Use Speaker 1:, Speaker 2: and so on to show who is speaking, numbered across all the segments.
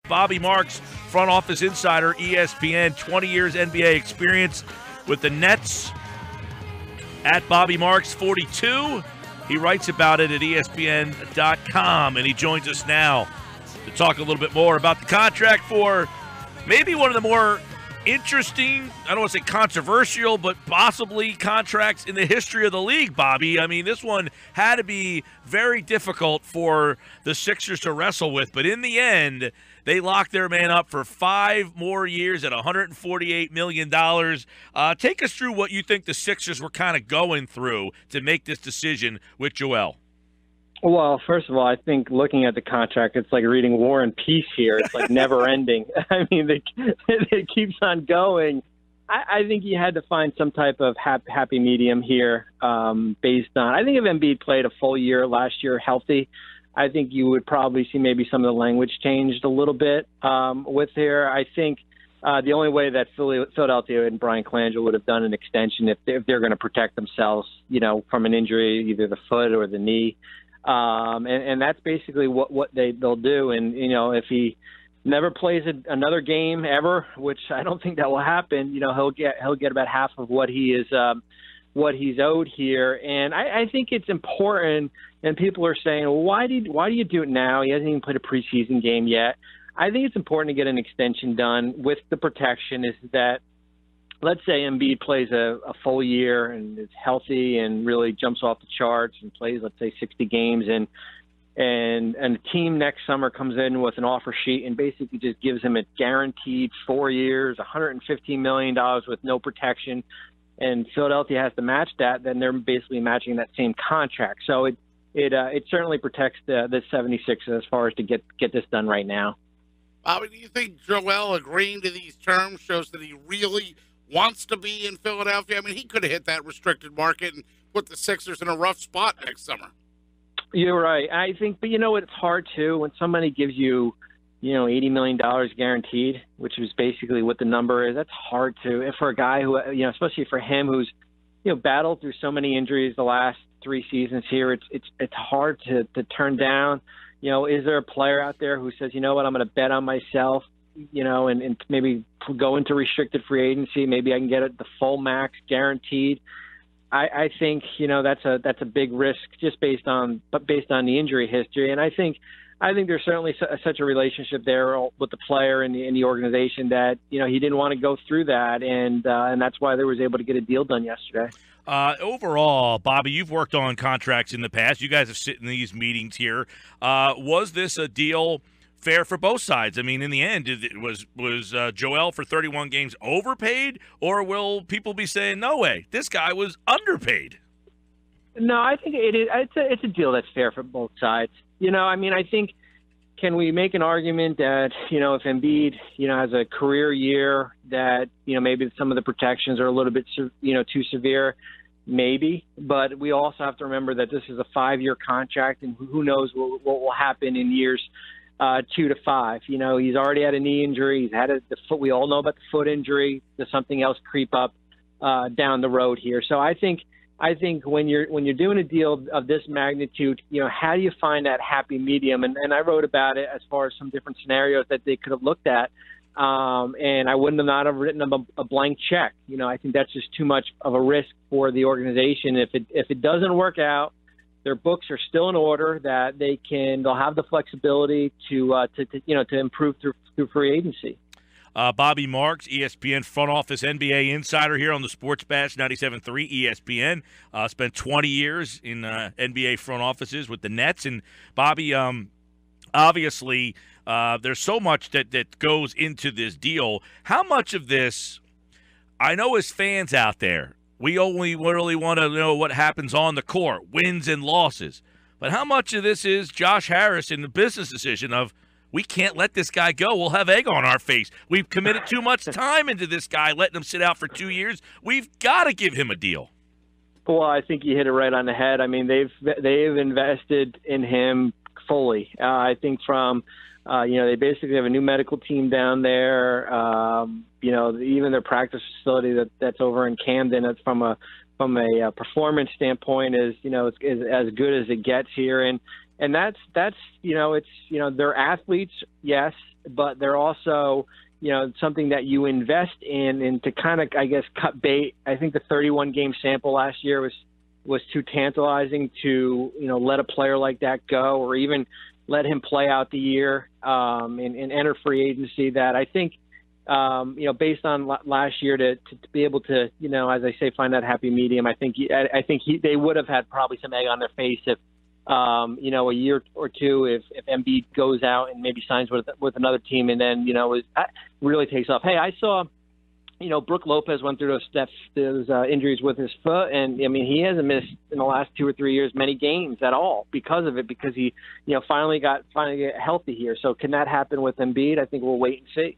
Speaker 1: Bobby Marks, front office insider, ESPN, 20 years NBA experience with the Nets. At Bobby Marks 42, he writes about it at ESPN.com, and he joins us now to talk a little bit more about the contract for maybe one of the more interesting, I don't want to say controversial, but possibly contracts in the history of the league, Bobby. I mean, this one had to be very difficult for the Sixers to wrestle with, but in the end, they locked their man up for 5 more years at $148 million. Take us through what you think the Sixers were kind of going through to make this decision with Joel.
Speaker 2: Well, first of all, I think looking at the contract, it's like reading War and Peace here. It's like never ending. I mean, it keeps on going. I think you had to find some type of happy medium here based on – I think if Embiid played a full year last year healthy, I think you would probably see maybe some of the language changed a little bit with here. I think the only way that Philadelphia and Brian Colangelo would have done an extension if they're going to protect themselves, from an injury, either the foot or the knee. And that's basically what they'll do. And, if he never plays another game ever, which I don't think that will happen, he'll get about half of what he is what he's owed here. And I think it's important. And people are saying, well, why do you do it now? He hasn't even played a preseason game yet. I think it's important to get an extension done with the protection is that, let's say Embiid plays a full year and is healthy and really jumps off the charts and plays, let's say, 60 games, and a team next summer comes in with an offer sheet and basically just gives him a guaranteed 4 years, $115 million with no protection, and Philadelphia has to match that, then they're basically matching that same contract. So it certainly protects the 76ers as far as to get this done right now.
Speaker 3: Bobby, do you think Joel agreeing to these terms shows that he really wants to be in Philadelphia? I mean, he could have hit that restricted market and put the Sixers in a rough spot next summer. You're right. I think, but it's hard too when somebody gives you, $80 million guaranteed, which is basically what the number is. That's hard to, for a guy who, especially for him who's, battled through so many injuries the last 3 seasons here. It's hard to turn down. Is there a player out there who says, I'm going to bet on myself, and maybe go into restricted free agency. Maybe I can get it the full max guaranteed. I think, that's a big risk just based on the injury history. And I think there's certainly such a relationship there with the player and the organization that, he didn't want to go through that. And that's why they was able to get a deal done yesterday.
Speaker 1: Overall, Bobby, you've worked on contracts in the past. You guys have sit in these meetings here. Was this a deal fair for both sides? I mean, in the end, was Joel for 31 games overpaid, or will people be saying, no way, this guy was underpaid?
Speaker 2: No, I think it is. It's a deal that's fair for both sides. I think, can we make an argument that, if Embiid, has a career year that, maybe some of the protections are a little bit, too severe? Maybe. But we also have to remember that this is a 5-year contract, and who knows what will happen in years 2 to 5. He's already had a knee injury. He's had the foot. We all know about the foot injury. Does something else creep up down the road here? So I think when you're doing a deal of this magnitude, how do you find that happy medium? And I wrote about it as far as some different scenarios that they could have looked at. And I wouldn't have written them a blank check. I think that's just too much of a risk for the organization. If it doesn't work out, their books are still in order, that they'll have the flexibility to improve through free agency.
Speaker 1: Bobby Marks, ESPN front office NBA insider here on the Sports Bash 97.3 ESPN. Spent 20 years in NBA front offices with the Nets. And Bobby, obviously, there's so much that goes into this deal. How much of this, I know as fans out there, we only really want to know what happens on the court, wins and losses. But how much of this is Josh Harris and the business decision of, we can't let this guy go. We'll have egg on our face. We've committed too much time into this guy, letting him sit out for 2 years. We've got to give him a deal.
Speaker 2: Well, I think you hit it right on the head. I mean, they've invested in him fully. I think from they basically have a new medical team down there. Even their practice facility that's over in Camden, that's from a performance standpoint is as good as it gets here. And that's it's they're athletes, yes, but they're also something that you invest in, and to kind of, I guess, cut bait. I think the 31 game sample last year was too tantalizing to let a player like that go, or even let him play out the year and enter free agency. That I think based on last year to be able to as I say, find that happy medium. I think they would have had probably some egg on their face if a year or two if Embiid goes out and maybe signs with another team, and then really takes off. Hey, I saw Brook Lopez went through those injuries with his foot, and I mean he hasn't missed in the last 2 or 3 years many games at all because of it, because he finally got healthy here. So can that happen with Embiid? I think we'll wait and see.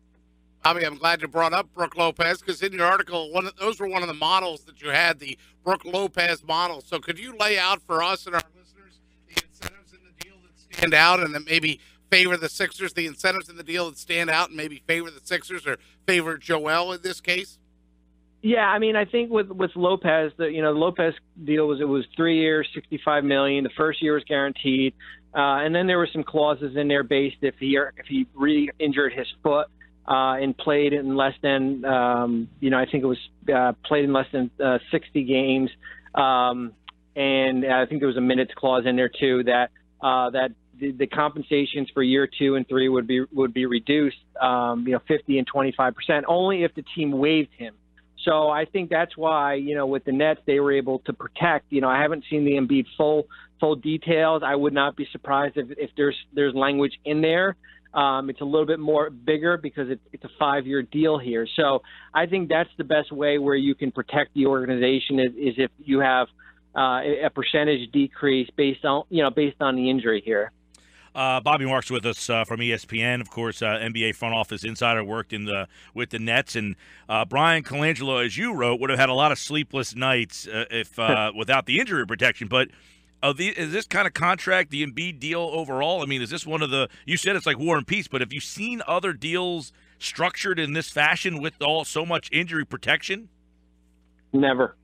Speaker 3: Bobby, I'm glad you brought up Brook Lopez, because in your article, those were one of the models that you had, the Brook Lopez model. So could you lay out for us and our listeners the incentives in the deal that stand out and then maybe favor the Sixers, the incentives in the deal that stand out and maybe favor the Sixers or favor Joel in this case?
Speaker 2: Yeah, I mean, I think with Lopez, the Lopez deal was 3 years, $65 million. The first year was guaranteed, and then there were some clauses in there based if he re-injured his foot and played in less than I think it was played in less than 60 games, and I think there was a minutes clause in there too that the compensations for year 2 and 3 would be reduced 50 and 25% only if the team waived him. So I think that's why, with the Nets, they were able to protect. I haven't seen the Embiid full details. I would not be surprised if there's language in there. It's a little bit more bigger because it's a 5-year deal here. So I think that's the best way where you can protect the organization is if you have a percentage decrease based on the injury here.
Speaker 1: Bobby Marks with us from ESPN, of course, NBA front office insider, worked with the Nets, and Brian Colangelo, as you wrote, would have had a lot of sleepless nights if without the injury protection. But is this kind of contract the Embiid deal overall? I mean, is this one of the? You said it's like War and Peace, but have you seen other deals structured in this fashion with so much injury protection?
Speaker 2: Never.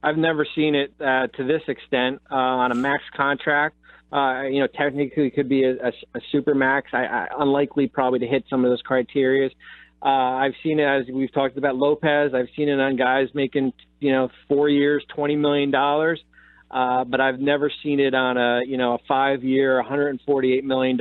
Speaker 2: I've never seen it to this extent on a max contract. Technically it could be a super max. Unlikely probably to hit some of those criteria. I've seen it, as we've talked about Lopez. I've seen it on guys making 4 years, $20 million. But I've never seen it on a 5-year, $148 million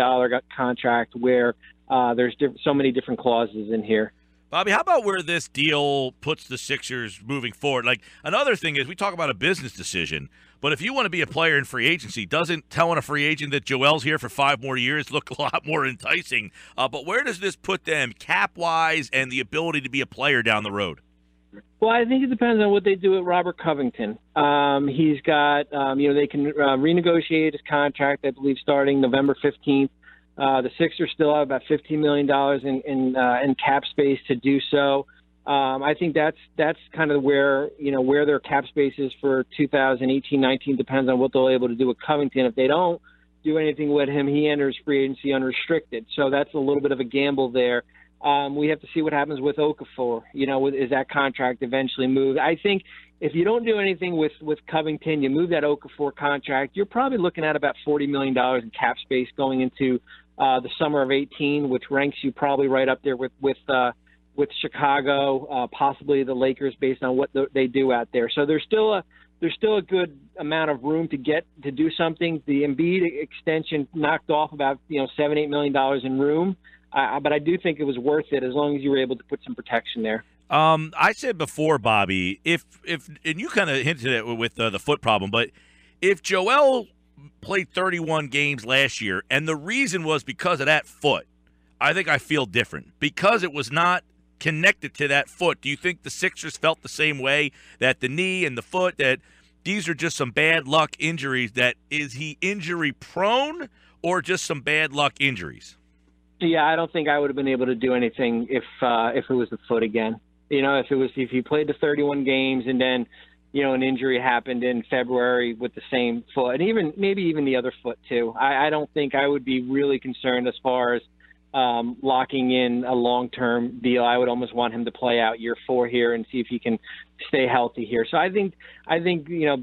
Speaker 2: contract where there's so many different clauses in here.
Speaker 1: Bobby, how about where this deal puts the Sixers moving forward? Like, another thing is we talk about a business decision, but if you want to be a player in free agency, doesn't telling a free agent that Joel's here for 5 more years look a lot more enticing? But where does this put them cap-wise and the ability to be a player down the road?
Speaker 2: Well, I think it depends on what they do with Robert Covington. He's got, they can renegotiate his contract, I believe, starting November 15th. The Sixers still have about $15 million in cap space to do so. I think that's kind of where their cap space is for 2018-19 depends on what they'll be able to do with Covington. If they don't do anything with him, he enters free agency unrestricted. So that's a little bit of a gamble there. We have to see what happens with Okafor. Is that contract eventually moved? I think if you don't do anything with Covington, you move that Okafor contract, you're probably looking at about $40 million in cap space going into the summer of 18, which ranks you probably right up there with Chicago, possibly the Lakers, based on what they do out there. So there's still a good amount of room to do something. The Embiid extension knocked off about $7-8 million in room. But I do think it was worth it as long as you were able to put some protection there.
Speaker 1: I said before, Bobby, if and you kind of hinted at it with the foot problem, but if Joel played 31 games last year and the reason was because of that foot, I think I feel different. Because it was not connected to that foot, do you think the Sixers felt the same way, that the knee and the foot, that these are just some bad luck injuries? That is he injury prone or just some bad luck injuries?
Speaker 2: Yeah, I don't think I would have been able to do anything if it was the foot again. If he played the 31 games and then an injury happened in February with the same foot, and maybe even the other foot too. I don't think I would be really concerned as far as locking in a long-term deal. I would almost want him to play out year 4 here and see if he can stay healthy here. So I think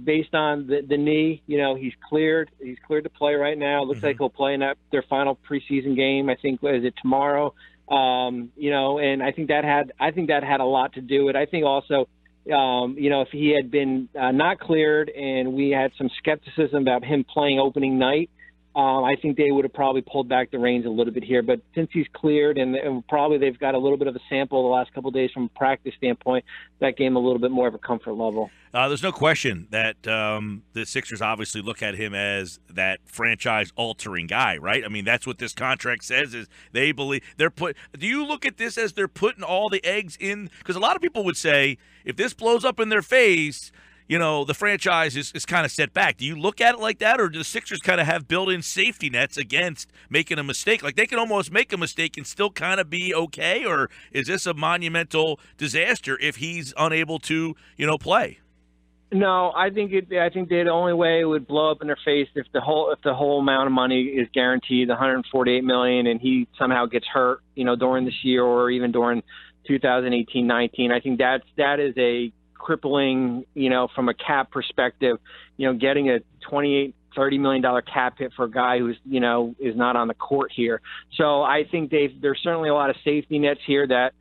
Speaker 2: based on the knee, he's cleared. He's cleared to play right now. It looks like he'll play in their final preseason game. I think is it tomorrow. And I think that had a lot to do with it. I think also, if he had been not cleared and we had some skepticism about him playing opening night, I think they would have probably pulled back the reins a little bit here. But since he's cleared and probably they've got a little bit of a sample the last couple of days from a practice standpoint, that gave him a little bit more of a comfort level.
Speaker 1: There's no question that the Sixers obviously look at him as that franchise-altering guy, right? I mean, that's what this contract says is they believe they're put. Do you look at this as they're putting all the eggs in? Because a lot of people would say if this blows up in their face, the franchise is kind of set back. Do you look at it like that, or do the Sixers kind of have built-in safety nets against making a mistake? Like they can almost make a mistake and still kind of be okay, or is this a monumental disaster if he's unable to, play?
Speaker 2: No, I think the only way it would blow up in their face if the whole amount of money is guaranteed, the $148 million, and he somehow gets hurt, during this year or even during 2018-19. I think that is a crippling, from a cap perspective, getting a $28-30 million cap hit for a guy who's, is not on the court here. So I think there's certainly a lot of safety nets here that,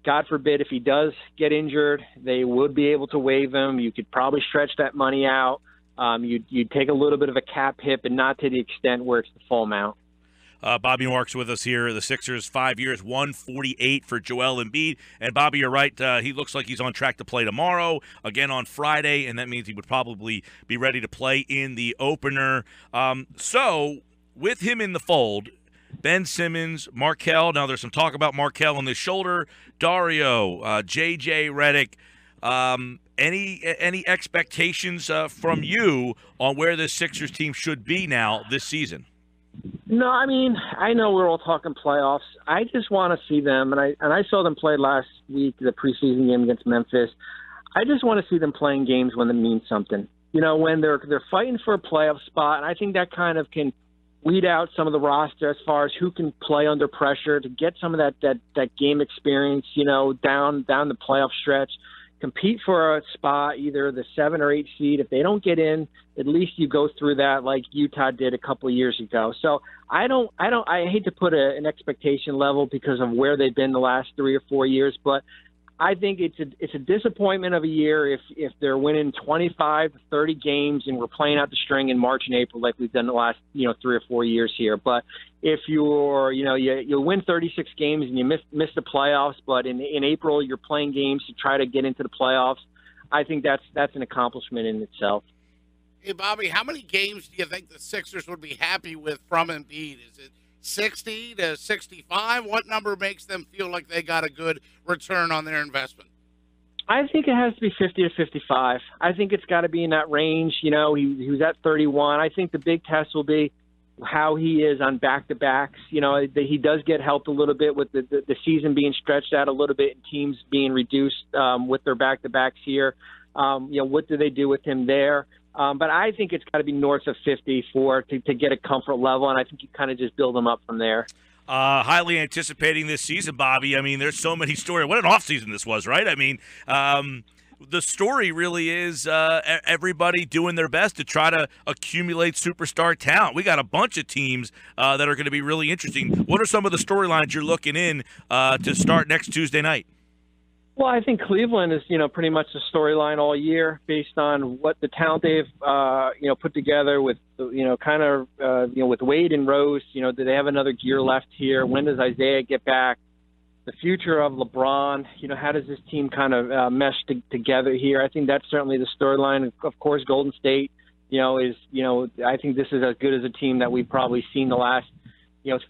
Speaker 2: God forbid, if he does get injured, they would be able to waive him. You could probably stretch that money out. You'd take a little bit of a cap hit, but not to the extent where it's the full amount.
Speaker 1: Bobby Marks with us here. The Sixers, 5 years, $148 for Joel Embiid. And, Bobby, you're right. He looks like he's on track to play tomorrow, again on Friday, and that means he would probably be ready to play in the opener. So, with him in the fold, Ben Simmons, Markelle. Now, there's some talk about Markelle on the shoulder. Dario, J.J. Redick. Any expectations from you on where this Sixers team should be now this season?
Speaker 2: No, I mean, I know we're all talking playoffs. I just want to see them, and I saw them play last week, the preseason game against Memphis. I just want to see them playing games when it means something. When they're fighting for a playoff spot, and I think that kind of can weed out some of the roster as far as who can play under pressure to get some of that game experience, down the playoff stretch. Compete for a spot, either the 7 or 8 seed. If they don't get in, at least you go through that like Utah did a couple of years ago. So I hate to put an expectation level because of where they've been the last 3 or 4 years, but I think it's a disappointment of a year if they're winning 25 to 30 games and we're playing out the string in March and April like we've done the last 3 or 4 years here. But if you're you win 36 games and you miss the playoffs, but in April you're playing games to try to get into the playoffs, I think that's an accomplishment in itself.
Speaker 3: Hey Bobby, how many games do you think the Sixers would be happy with from Embiid? Is it 60 to 65? What number makes them feel like they got a good return on their investment?
Speaker 2: I think it has to be 50 to 55. I think it's got to be in that range. He was at 31. I think the big test will be how he is on back-to-backs. He does get helped a little bit with the season being stretched out a little bit and teams being reduced with their back-to-backs here. What do they do with him there? But I think it's got to be north of 50 to get a comfort level, and I think you kind of just build them up from there.
Speaker 1: Highly anticipating this season, Bobby. I mean, there's so many stories. What an offseason this was, right? I mean, the story really is everybody doing their best to try to accumulate superstar talent. We got a bunch of teams that are going to be really interesting. What are some of the storylines you're looking in to start next Tuesday night?
Speaker 2: Well, I think Cleveland is, pretty much the storyline all year based on what the talent they've, put together with, with Wade and Rose. Do they have another gear left here? When does Isaiah get back? The future of LeBron, how does this team kind of mesh together here? I think that's certainly the storyline. Of course, Golden State, I think this is as good as a team that we've probably seen the last,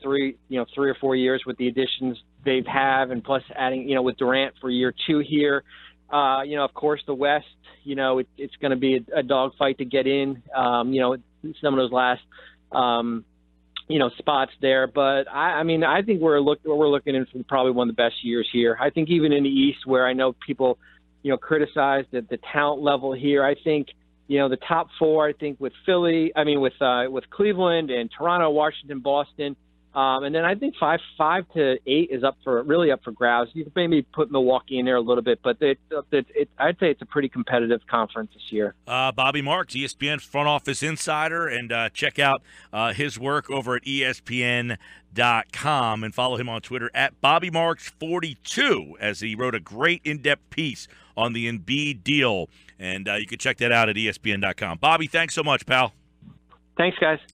Speaker 2: 3 or 4 years with the additions they've have, and plus adding, with Durant for year 2 here. Of course, the West, it's going to be a dogfight to get in, some of those last, spots there. But I think we're looking in for probably one of the best years here. I think even in the East, where I know people, criticize the talent level here, I think, the top 4, I think with Cleveland and Toronto, Washington, Boston, And then I think 5 to 8 is really up for grabs. You can maybe put Milwaukee in there a little bit, but I'd say it's a pretty competitive conference this year.
Speaker 1: Bobby Marks, ESPN front office insider, and check out his work over at ESPN.com and follow him on Twitter at BobbyMarks42 as he wrote a great in-depth piece on the Embiid deal. And you can check that out at ESPN.com. Bobby, thanks so much, pal.
Speaker 2: Thanks, guys.